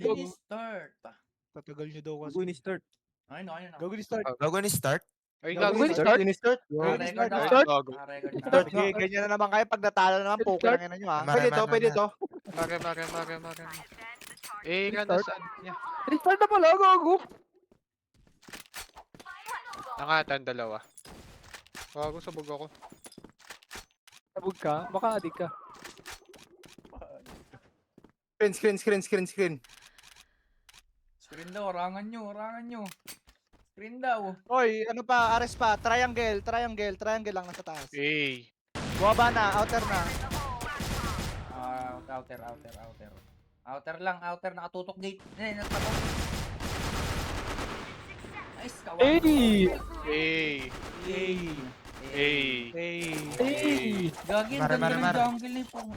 Ini-start. Tatagal nyo daw kasi. Gago ni start. Ayun na, ayun na. Gago ni start. Gago ni start. Ay, Gago gago. ni start. Ini-start. Naka-record na. Start. Naka-record na. Start. Sige, ganyan na naman kayo. Pag natalo naman, poker lang nyo ha. Pwede to, pwede to. Mare. Eh, ganda saan niya. Start na pala, gago. Nangatan, dalawa. Gago, sabog ako. Sabog ka? Baka adik ka. Screen. Screen daw, orangan nyo. Screen daw. Oy, ano pa? Ares pa. Triangle lang nasa taas. Eh. Bumaba na, outer na. Outer. Outer. Nakatutok gate. Nagpatok. Nice, kawan. Gagi, ang Mare. ganda ng jungle ni Pong.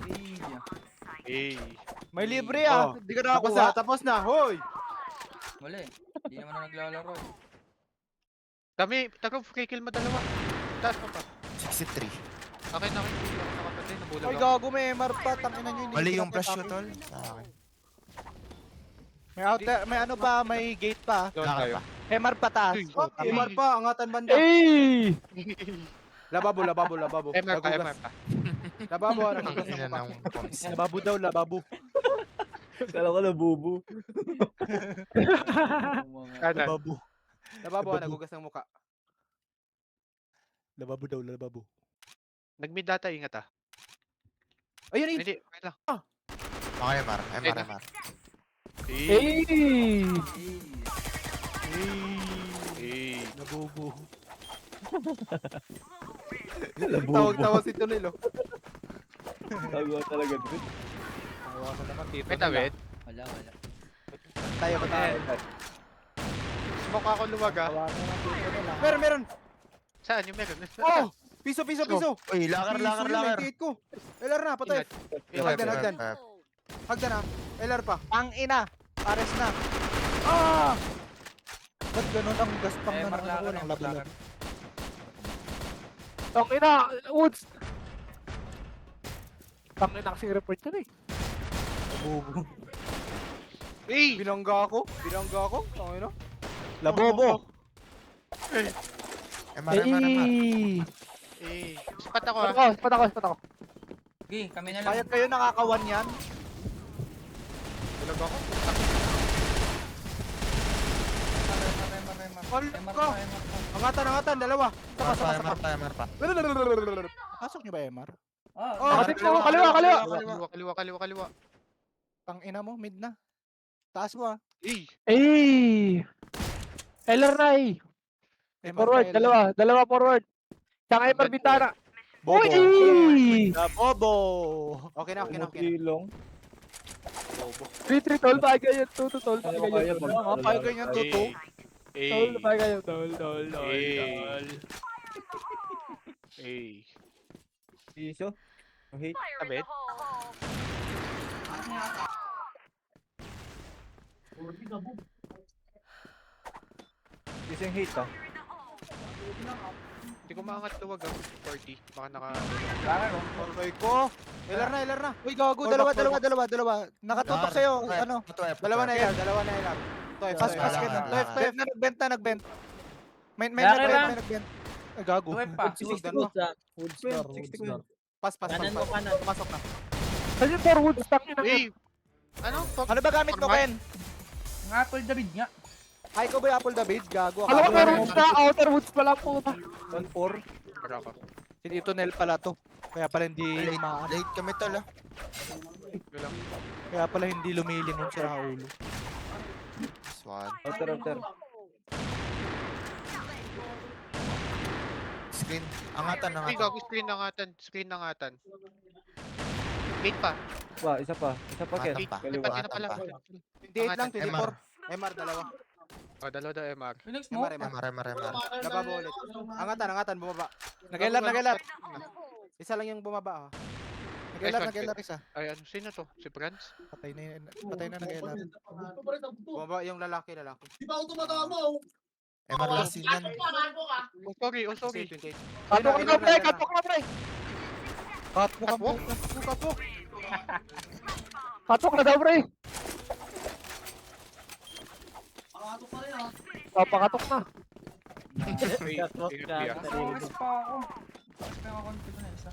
May libre ah. Hindi ka nakakuha. Tapos na, hoy! Wala eh. Hindi naman na naglalaro eh. Dami, free kill mo dalawa. Taas mo pa. 63. Akin, hindi ako nakapatay. Nabulag Oy, ako. gago may MR pa. Tangina nyo. Mali yung flash ko, tol. Sa akin. May outer, may ano pa, may gate pa. Doon Akin tayo. pa. MR pa taas. Uy, Oh, okay. MR pa, angatan banda. Lababo. MR pa. Lababo, Ina ng pumps. Lababo daw, lababo. Kala ko na bubu. Kanan. Lababo. Lababo, nagugas ng muka. Lababo daw, lababo. Nag-mid data, ingat ah. Ayun, ayun. Hindi, okay lang. Okay, MR. Labobo. Tawag si Tunil, oh. Tago talaga dito. Tawa ko naman, tito. May tawid. Wala. Tayo ko tayo. Smoke ako luwag ah. Tawa ko naman, tito nila. Meron. Saan yung meron? Oh! Piso. Uy, lakar. Gate ko. LR na, patay. Ingat. Hagdan. Hagdan na. LR pa. Ang ina. Ares na. Ah! Ba't ganun ang gaspang na ako ng labanan? Ang ina! Woods! Ang ina kasi report ka na eh. Labobo. Eh! Binangga ako. Ang ina. Labobo. MR. Eh! Spat ako ah. Spat ako. Sige, kami na lang. Bayad kayo nakakawan yan. Bulag ako. Angatan, dalawa. MR pa. Pasok niyo ba MR? Oh, Kaliwa. Tang ina mo, mid na. Taas mo ah. Eh! LR na eh. Forward, dalawa forward. Tsaka yung bintana. Bobo. Uy! Bobo. Okay na. Kilong. 3-3 tol, bagay yan. 2-2 tol, bagay Kaya yan. pag- Mga payo ganyan tuto. Tol, bagay yan. Tol. Piso. Hate. Tabit. Piso yung hate ah. Hindi ko maangat luwag ah. 40. Baka naka... Okay ko. LR na. Uy, gago. Dalawa. Nakatutok sa'yo. Ano? Dalawa na LR. Pas ka na. Left na nagbent. May nagbent. Ay, gago. Tuweb pa. 60 goals ah. Woodstar. Pas. Pumasok na. Saan yung forward? Stuck yun. Eh! Ano? Ano ba gamit mo, Ken? Ang Apple David nga. Ay, ko ba yung Apple David? Gago. Alam ko meron woods na. Outer woods pala po. 1-4. Para ako. Si Tito Nel pala to. Kaya pala hindi Late kami, tol, ah. Walang... Kaya pala hindi lumilingon sa ulo. Squad. Outer. Screen. Angatan. Ay, gago. Screen nangatan. Mid pa. Isa pa Ken. Angatan pa. Kaliwa. Lipat ka na pala. 28 lang, 24. MR. MR, dalawa. O, dalawa daw MR. Phoenix mo? MR. Lababo ulit. Angatan, bumaba. Nag-LR. Isa lang yung bumaba ah. Nag-LR isa. Ay, ano? Sino to? Si Franz? Patay na nag-LR. Bumaba yung lalaki. Di ba ako tumatama? MR last yun yan. Oh, sorry. Katok na pre. Kapok. Katok na daw pre. Papakatok na. Nakakawis pa ako. Kaya ako konti ko na isa.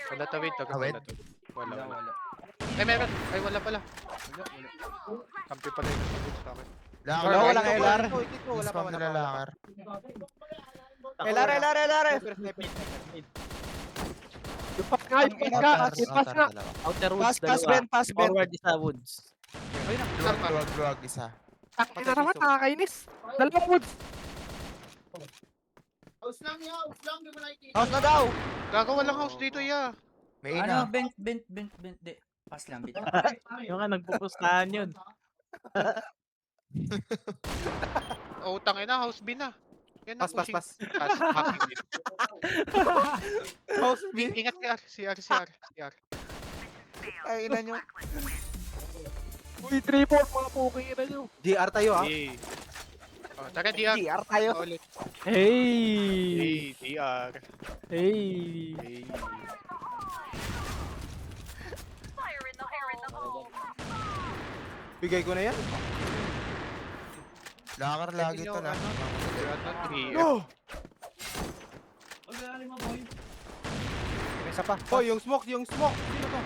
Wala tawid, taga Tawid? wala tawid. Wala, Wala, wala. wala. Ay, meron. Ay, wala pala. Wala, wala. Kampi pala yung nasa sa akin. Lakar, Wala, walang ito, LR. ito, ito, wala pa, wala pa. LR. Yung pass nga, yung pass nga. Yung pass nga. Outer woods, Pass, dalawa. Ben, pass, Ben. Forward isa woods. Luwag, isa. Takin na naman, nakakainis. Dalawang woods. House na daw. Gago, walang house dito, ya. May Ano, ina. bent. Di. Pass lang, bit. Yung nga, nagpupustahan yun. Oh, tangina, house B na. Yan na, Pass, pass, pushing. pass. Hacking din. House B. Ingat CR. Ay, ina nyo. Uy, 3-4, mga puking ina nyo. GR tayo ha. Eh. Oh, tara, DR. GR tayo. Ulit. Hey! DR. Hey! Hey. Bigay ko na yan. Lakar lagi to na. No! May isa pa. Oh, yung smoke. Sino to?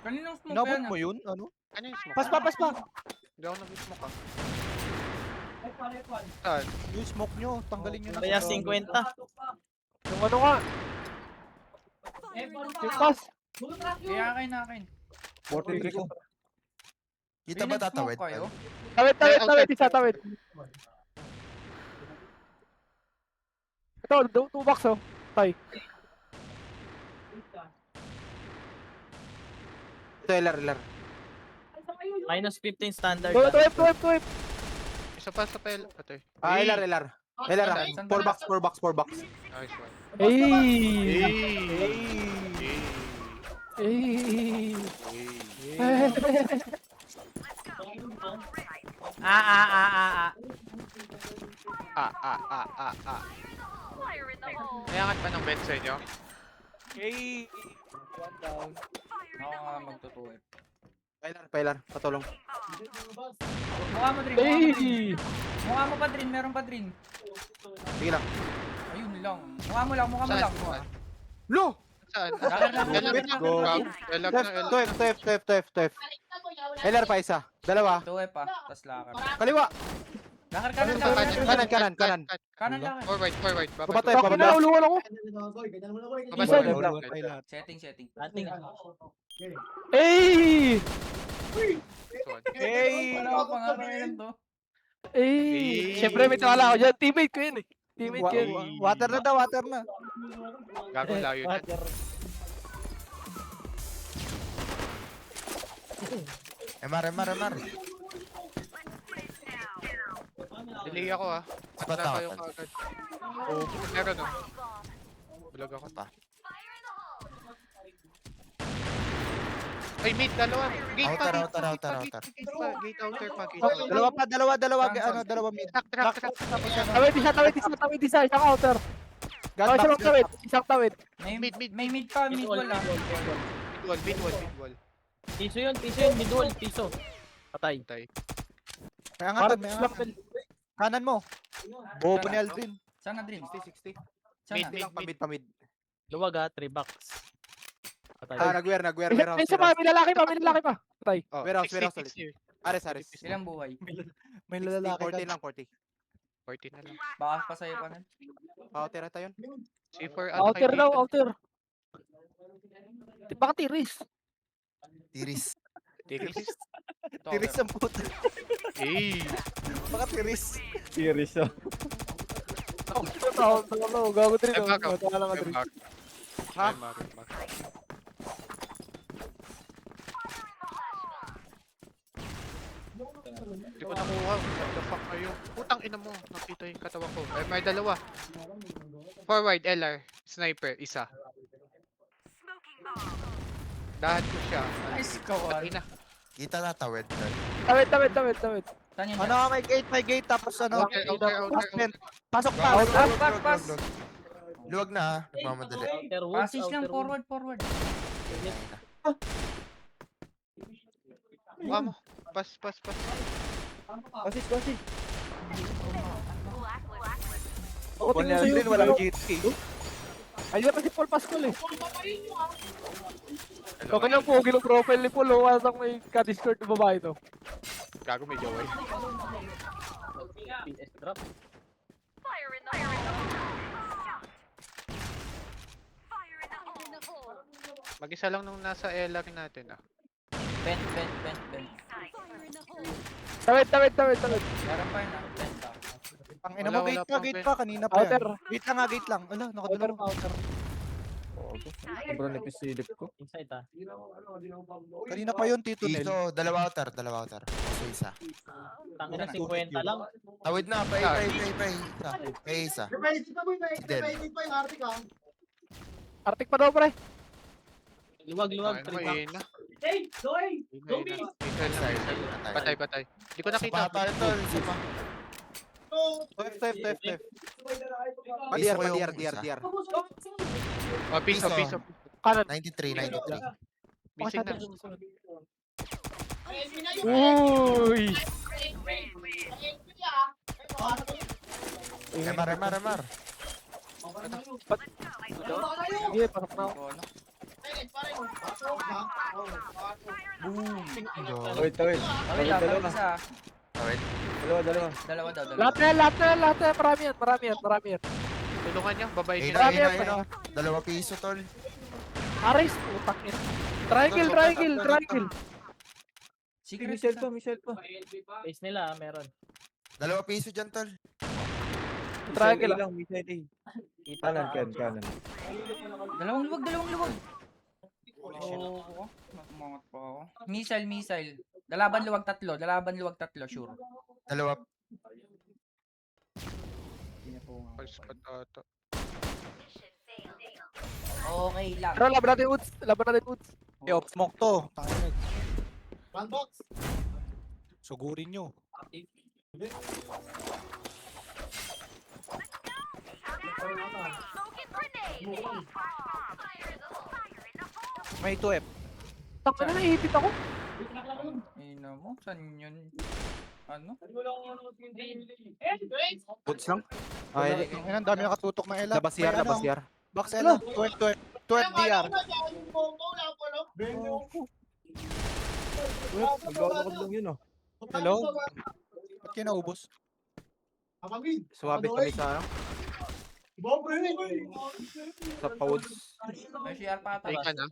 Kaninang smoke Inabot yan mo yun? Ano? Ano yung smoke? Pas pa. Hindi ako nag-smoke ah. Saan? Yung smoke nyo, tanggalin nyo na. Kaya sa- 50. Yung ano nga. Yung pass. Kaya akin. 43 ko. Kita ba tatawid? Kayo? Tawid, isa, tawid. Ito, 2 box oh. Tay. Ito, LR. Minus 15 standard. Tuwip. Isa pa sa pel. Ate. Ah, LR. LR ah. Saan? 4 box. Nice one. Hey! Hey. Hey! May angat pa ng bed sa inyo? Hey! Ako nga magtutuwip. LR, patulong. Mukha mo, Drin. Hey! Mukha mo pa, Drin. Meron pa, Drin. Sige lang. Ayun lang. Mukha mo lang. Saan? Lo! Saan? Lakad lang. Elag na. Go. Elag na. Tef. LR pa isa. Dalawa. Tuwip pa. Tas lakad. Kaliwa. Lakad kanan. Kanan lakad. Forward. Papatay, Baba. Bakit nauluan ako? Baba. Isa. Setting. Ating. Hey! Hey! Wala ko pangalan to. Hey! Siyempre may tiwala ako dyan. Teammate ko yun eh. Teammate ko yun. Water na. Gago layo yan. MR. Delay ako ah. Sapat Wala ako. kayo kaagad. Oh, meron oh. Bulag ako. Pa. Ay, mid, dalawa. Gate pa. Outer. Gate outer pa. Dalawa mid. Tawid isa. Isang outer. Isang tawid. Mid. May mid pa. Mid wala. Mid wall. Piso yun, midwall, piso. Patay. Tay. May angatan. Kanan mo. Bobo ni Aldrin. Sana, Drin. 60. Sana. Mid. Pamid. Luwag ha, 3 box. Patay. Ah, nag-wear. Isa pa, may lalaki pa. Patay. Oh, Warehouse 60, ulit. 60. Ares. Ilang buhay. May lalaki 40 lang. 40 na lang. Baka pa sa'yo pa nun. Tira tayo. C4 Outer daw, outer. Baka tiris. Tiris. Tiris. Tiris ang puta. Eh. Baka tiris. Series oh. Gago din. Back up. Wala ka din. Ha? Back. Hindi ko nakuha. What the fuck kayo? Putang ina mo. Nakita yung katawan ko. Ay, may dalawa. Forward, LR. Sniper, isa. Dahan ko siya. Nice ka, Juan. Ina. Kita tatawid. Tawid. Saan yun? Ano, may gate tapos ano. Outer. Pasok pa. Pass. Luwag na ha. Mamadali. Outer woods, Passage lang. outer woods. Forward. Mukha mo. Pas. Basis. Ako Kung tingin sa'yo. din, walang GTK. Ayun pa si Paul Pascal eh. Okay lang po, ng profile ni Paul. Wasang may ka-discord na babae to. Gago may jowa eh. PS drop. Mag-isa lang nung nasa LR natin ah. Bent. Tawid. Meron pa yun ah. Benta. Ang ina mo, Wala gate pang pa, vent. kanina pa yan. Outer. Gate lang nga, gate lang. Ala, Outer nakadalawa. pa, outer. Sobrang napisilip ko. Inside ah. Kanina pa yun, Tito Nel. Piso, dalawa outer. So isa. Tangina 50 lang. Tawid na, pay. Isa. Pay isa. Del. Arctic pa daw, pre. Luwag. Ay, mahina. Patay. Hindi ko nakita. Sapa tayo tol. Sapa. Left. Piso ko yung DR. isa. Oh, piso. Kanan. 93. Missing na. Uy! Remar. Sige, pasok na ako. Tawid. Tawid Dalawa. isa. Tawid. Dalawa. Dalawa. Lahat na. Marami yan. Tulungan niyo, babae niyo. Ina. Dalawa piso tol. Aris, utak niya. Triangle. Secret Michelle pa. Base nila meron. Dalawa piso dyan tol. Triangle lang, Michelle A. Kanan. Dalawang luwag. Oo. Umangat pa ako. Missile. Dalaban luwag tatlo, sure. Dalawa. Pulse patata. Okay lang. Pero laban natin Woods. Yo, smoke to. Tangina. Sugurin nyo. May 2F. Tangina na naipit ako. Ina mo, saan yun? Ano? Boots lang. Ay, Ang dami nakatutok na Ela. labas yar. Box Ela. 12 DR. Maglalakad lang yun oh. Hello? Ba't kinaubos? Sumabit kami sa sa pouch. May CR pa ata. Ay ka na.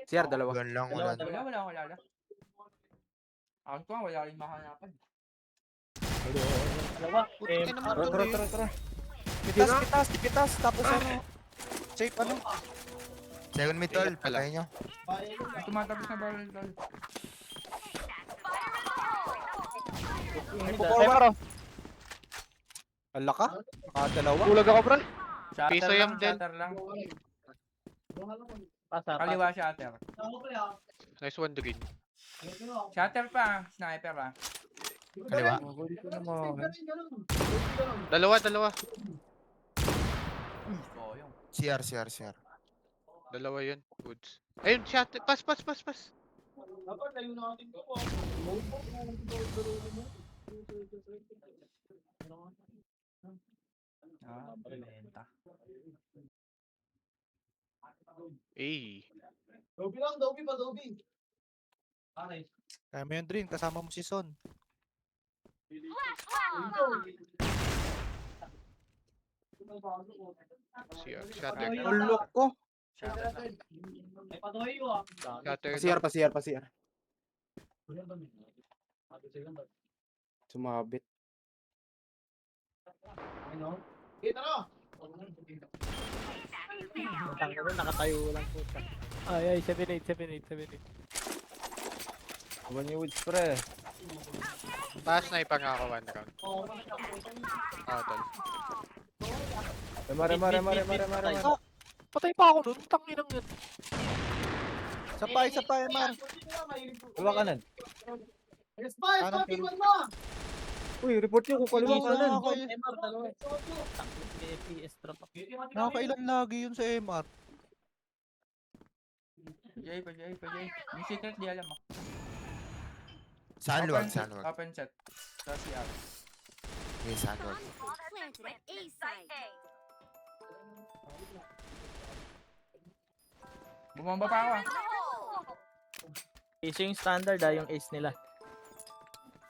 CR, dalawa. Yan lang wala. Wala akong lala. Ako ko, wala rin makahanapan. Dalawa. Puti naman to eh. Tara. Pitas. Tapos ano? Safe ano? Second mid tol. Patay nyo. Tumatapos na barrel tol. Pero, Ala ka? Nakadalawa. kulag ako, pre. Shatter Piso lang, yung del. shatter lang. Pasar. Kaliwa shatter. Nice one green. Shatter pa, sniper ah. Kaliwa. Dalawa. Koyong. CR. Dalawa yun. Woods. Ayun, shot. Pass. Ah, benta. Eh. Kaya mo yun, Drin. Kasama mo si Son. Shatter. Ulok ko. Shatter lang. Shatter. Pa-CR. Sumabit. Tangina nakatayo lang po. Ay, 7-8. Kuman yung woods pre. Pass na ipang ako one round. Tol. Remar. Patay pa ako dun. Tanginang yun. Isa pa, Emar. Kaliwa kanan. Kanan, Uy, report nyo kung kaliwa kanan. MR dalawa. Tangina PS drop. Nakakailan lagi yun sa MR. Pajay. Yung secret di alam ah. Saan luwag? Saan luwag? Open set. Sa CR. Okay, saan luwag? Planted at A site. Bumamba pa ako ah. Piso yung standard yung ace nila.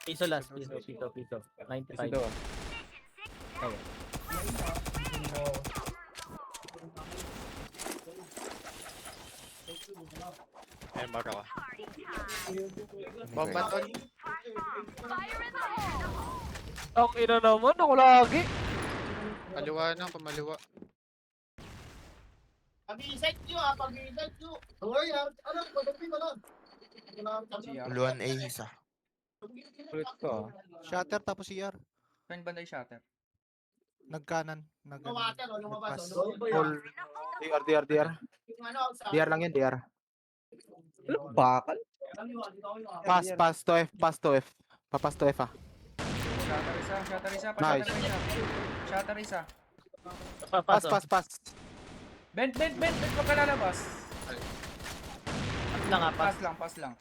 Piso last, piso. 95. Kasi doon. Okay. Eh, baka ka. Bomba Bomba tol. Ang ina naman, ako lagi. Paliwa na, pamaliwa. CR. Uluan A isa. Ulit ko. Shatter tapos CR. Pen banda yung shatter. Nagkanan. Nagpas. Full. DR. DR lang yan, DR. Bakal? Pass to F. Papas to F ah. Shatter isa. Nice. Shatter isa. Pass. Bent. Huwag ka lalabas. Pass lang pass. Pass lang.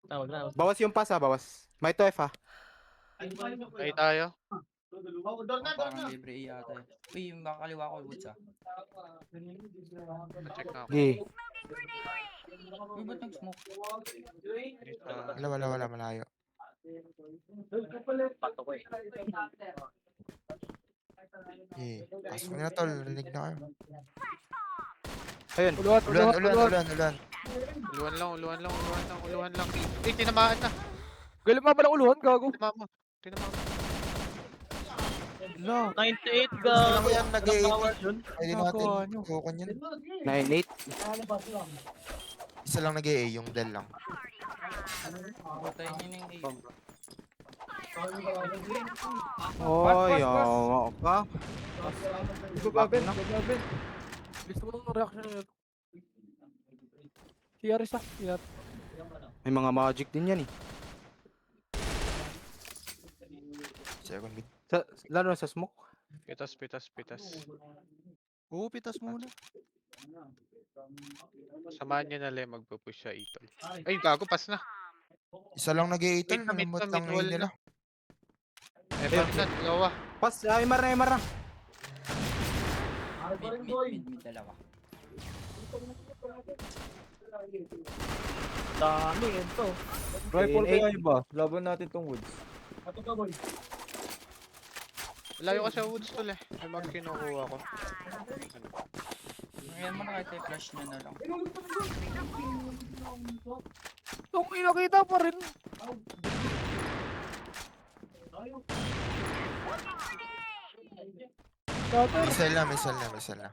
Tawag na. Bawas yung pass ah, bawas. May to F ah. Ay tayo. Parang libre yata. Uy, yung makakaliwa ko, Woods ah. Check na ako. Okay. Uy, ba't nag-smoke? Wala, malayo. Pato ko eh. Okay. Pasok na tol, rinig na kayo. Ayun. Uluan. Uluan lang. Eh, tinamaan na. Galing pa pala uluan, gago. Tinama mo. 98 Ano ga. ko yan, Power nag-8. yun. Pwede natin. Kukon yun. 9-8. Isa lang nag-A, yung Del lang. Patayin niyo na yung A. Oy, Pass. ka. Gagabin. Gusto mo ng reaction niya. CR isa. CR. May mga magic din yan eh. Second mid. Lalo na sa smoke. Pitas. Oo, pitas muna. Samahan niya na lang magpo-push siya itol. Ay, gago, pass na. Isa lang nag-A tol, Mid na, malamot mid lang na, A wall nila. Eh, pass na, dalawa. Pass, Imar na. Mid, dalawa. Dami yun to. In Rifle eight. kaya ba? Laban natin tong woods. Layo ka sa woods tol eh. May mga kinukuha ko. Ngayon mo na kahit i-flash niya na lang. Itong inakita pa rin. Shatter. Missile na.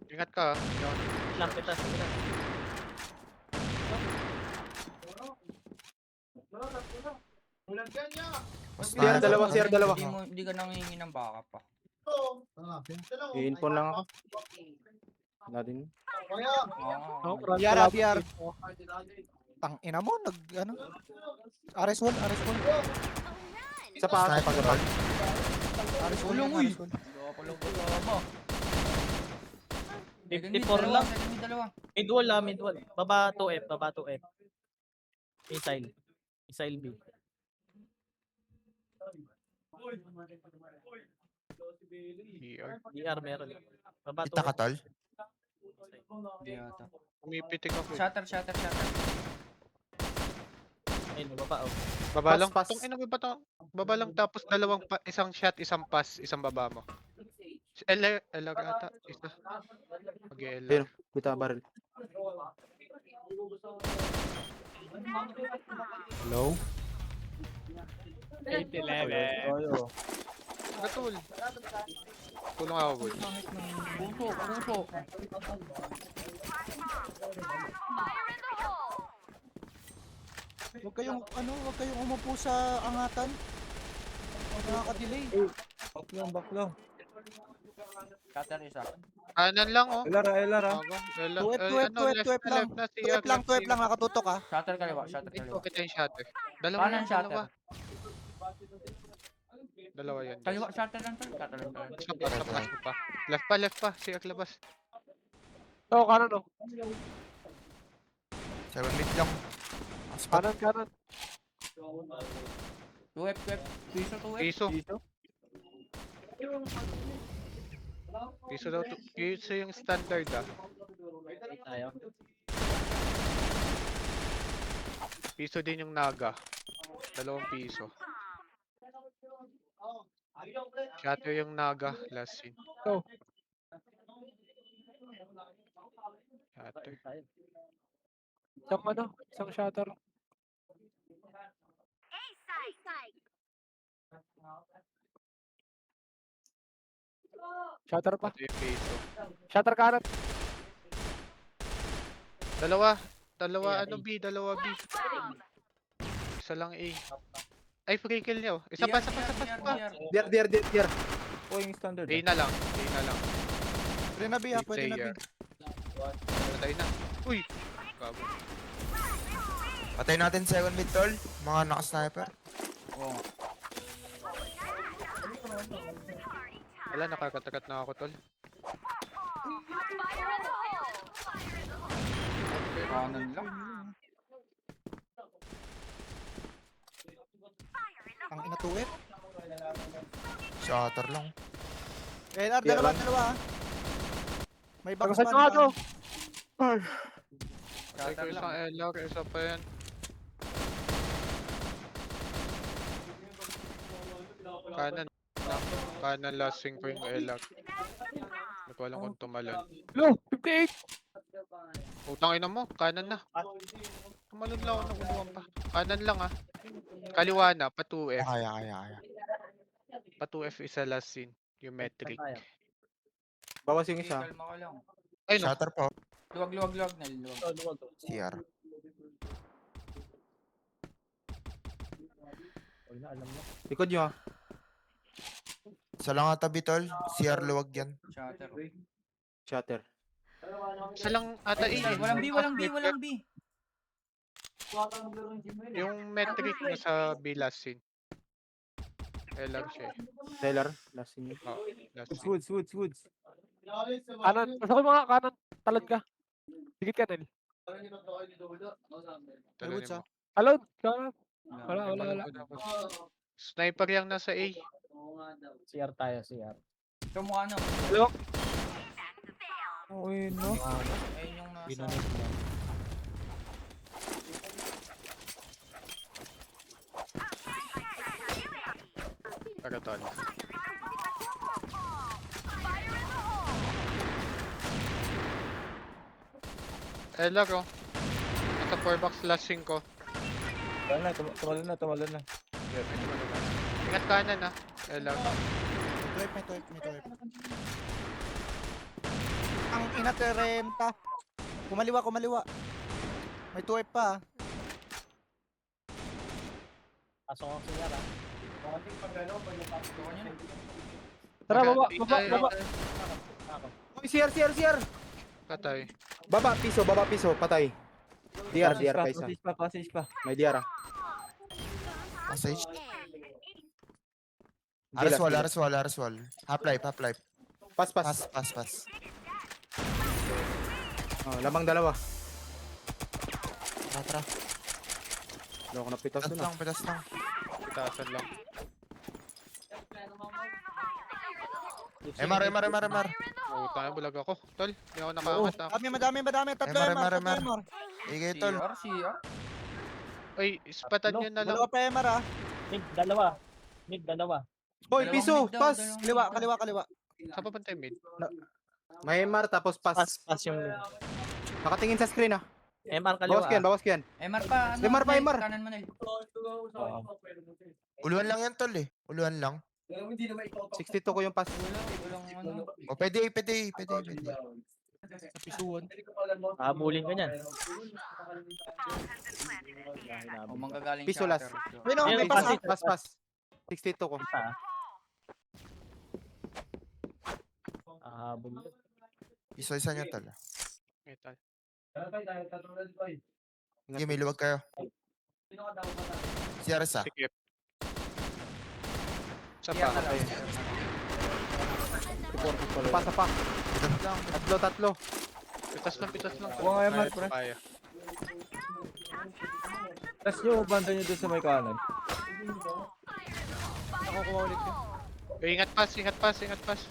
Ingat ka, ah. Lang pitas. CR dalawa. Hindi ka nangingi ng backup pa. I-info lang ako. Wala din. PR. Tang ina mo, RS1. Isa pa. RS1. Ulong, uy. RS1. Loko. 54 lang. Mid dalawa. Mid-wall. Baba 2F. Missile B. ER. DR meron. Baba Kita ka 2F. tol. Hindi yata. Pumipitik ako. Shatter. Ayun, baba oh. Baba lang. Pass. Tong ina mo ba to? Baba lang tapos isang shot, isang pass, isang baba mo. LR ata. Isa. Mag-LR. Ayun. Kita barrel. Hello? 8-11. Gatul. Tulong ako, boy. Puso. Huwag kayong umupo sa angatan. Nakaka-delay. Back lang. Shatter isa. Kanan lang, oh. LR. Gago. 2F lang. 2F lang, nakatutok ha. Shatter kaliwa. Ito kita yung shatter. Dalawa Kanan yan, shatter. Dalawa yan. Kaliwa, shatter lang. Shatter lang. Left pa. Left pa. Siyak labas. Oo, kanan oh. 7 mid lang. Ang spot. Kanan, kanan. 2F, 2F. Piso, 2F. Piso. Piso. Piso daw. Piso yung standard ah. Tayo. Piso din yung naga. 2 piso. Shatter yung naga. Last scene. Go. Shatter. Tayo. Isang ano? Isang shatter. A side. Shatter pa. Ito yung piso. Shatter kanan. Dalawa Yeah, ano A. B, dalawa B. Isa lang A. Ay, free kill niyo. Isa pa, isa pa, isa pa, isa pa. Diar. O yung standard. A na lang, A na lang. Pwede na B ha, Eight pwede na B. player. Patay na. Uy! Gabo. Patay natin 7 mid tol. Mga naka-sniper. Oo. Wala, nakakatakat na ako, tol. Kanan lang. Ang inatuwit. Shatter lang. LR, Yeah, dalawa, lang. dalawa. May box Pagkasan man nyo nga ba? to. Patay ko isang LR, isa pa yan. Kanan lang. Kanan last swing ko yung LR. Hindi ko alam kung tumalon. Lo, 58. Utang ina mo, kanan na. Tumalon lang ako ng umuwan pa. Kanan lang ah. Kaliwa na, pa 2F. Kaya. Pa 2F isa last scene. Yung metric. Tayo. Bawas yung isa. Kalma ka lang. Ay no, Shatter po. Luwag, Nel. Luwag. Luwag. CR. Huwag na, alam mo. Likod nyo ah. Isa lang ata B tol. CR luwag yan. Shatter. Shatter. isa lang ata A. eh. Walang B. Yung metric na sa B last scene. LR siya eh. Taylor. Last scene. Oh, last scene. Woods. Kanan. Basta ko yung mga kanan. Talad ka. Dikit ka, Nel. Talunin Woods, mo. Alone. Kanan. Wala. Sniper yung nasa A. CR tayo, CR. Ito mukha na. Okay, no? Ayun yung nasa. Pero tol. LR oh. Nasa 4 box last scene ko. Tumalon na. Ingat kanan ah. LR. May tuwip. Ang inaterenta. Kumaliwa. May tuwip pa. Pasok ang CR ah. Tara, baba. Uy, CR. Patay. Baba piso, patay. DR pa isa. Passage pa. May DR ah. Passage. Gilas. Aras wall. Half-life. Pass. Pass. Oh, lamang dalawa. Tara. Wala ko napitas Pitas dun ah. lang. Itasan lang. MR. Oh, tayo bulag ako. Tol, hindi ako nakaangat ah. Madami. Tatlo MR. MR. Igay tol. CR. Ay, ispatan nyo na lang. Dalawa pa MR ha. Mid, dalawa. Hoy, Dalawang piso, mid daw, pass. dalawang Kaliwa. Saan pa bantay mid? May MR tapos pass. Pass yung Nakatingin sa screen ah. MR kaliwa. Bawas yan. MR pa. MR pa, Nel, MR. Kanan mo, Nel. Uluan lang yan tol eh. Uluan lang. 62 ko yung pass. Walang ano. O pwede. Sa pisuan. Habulin ka niyan. O manggagaling Piso last. shatter. Ayun o, Ayun, may pass ha. Pass. 62 ko. Habulin. Isa nyo tol. Okay, tol. Sige, may luwag kayo. CR isa. Sige. Sa CR pa. na lang. Pass pa. Tatlo. Pitas lang. Huwag nga MR, Kaya, pre. kaya. Tapos yung banda nyo doon sa may kanan. Nakukuha ulit yun. Ingat pass, ingat pass, ingat pass.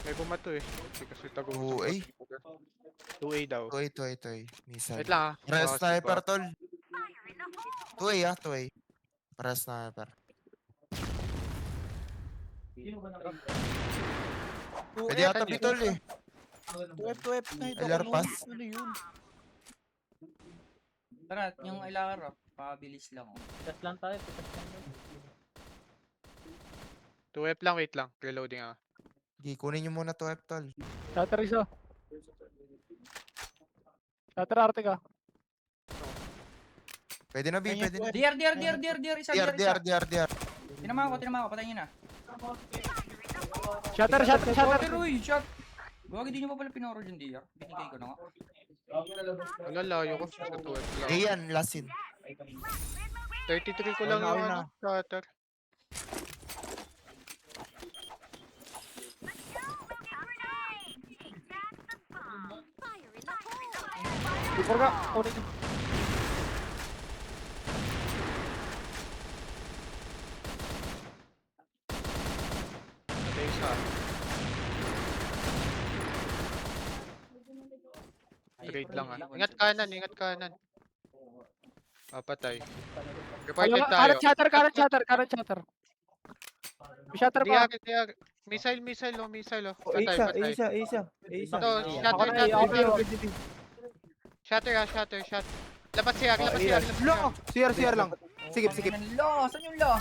May bumato eh. Hindi kasi tago. 2A? 2A daw. 2A. Missile. Wait lang ah. Para Baka sniper, sipa. tol. 2A, 2A. Para sniper. Pwede yata bitol eh. 2F na ito. LR pass. Ano yun? Tara, yung Ilara, pabilis lang. Oh. Pitas lang tayo, pitas lang. 2F lang, wait lang. Reloading ah. Sige, kunin nyo muna 2F, tol. Shatter isa. Shatter arte ka. Pwede na, B, pwede na. DR, isa, DR. DR. Tinama ko, patayin nyo na. Shatter. Shatter, uy, shot. Huwag hindi nyo pa pala pinoro dyan, DR. Binigay ko na nga. Wala, layo ko. Sa 2F lang. Ayan, last in. 33 ko lang Wala, yung wala. ano, cutter. Fire in the hole! Before ka. Kunin nyo. Patay isa. Trade lang ah. Ingat kanan. Patay. Reported tayo. Karat shatter. May shatter pa. Diag. Missile oh. Oh, Patay. Isa. Ito, Ako na, shatter. Labas siya. Lo! CR lang. Sikip. Lo, saan yung lo?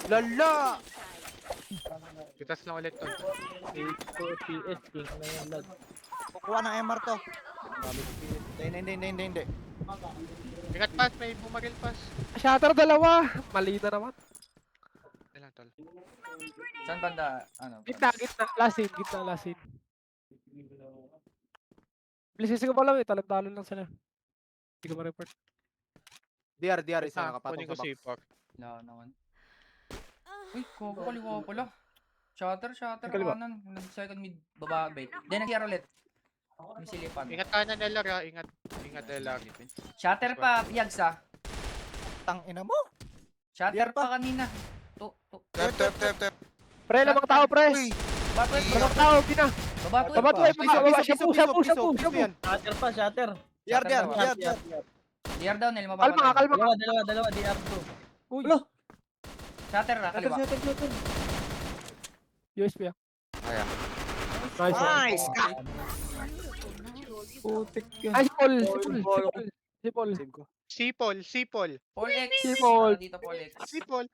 Lala! Pitas lang ulit to. PS, king na yung lag. Kukuha ng MR to. Hindi. Ingat pass, may bumaril pass. Shatter dalawa. Mali na naman. Ilan tol. Saan banda, ano? Gitna. Last scene. Bilis ko pa lang eh. Talon lang sila. Hindi ko ma-report. DR isa Ah, nakapatong kunin ko sa si box. Park. Wala naman. Uy, kogo kaliwa pala. Shatter, Kaliwa. kanan. Nag-second mid, baba, bait. Then nag-CR ulit. May silipan. Ingat kanan LR ah. Ingat LR. Shatter pa, Yags ah. Tang ina mo. Shatter DR pa. pa kanina. Tep. Pre, lamang tao, pre. Uy, Baba, Lamang tao, pina. baba, Baba to eh. Baba, Piso yan. Shatter pa, shatter. DR. DR down, nil mababa. Kalma ka. Dalawa, DR2. Uy. Shatter ah, kaliwa. USB ah. Ayan. Nice. Putik yan. Ay, si Paul. Save ko. Sipol. Paul X. Si Paul. Dito Paul X. Sipol.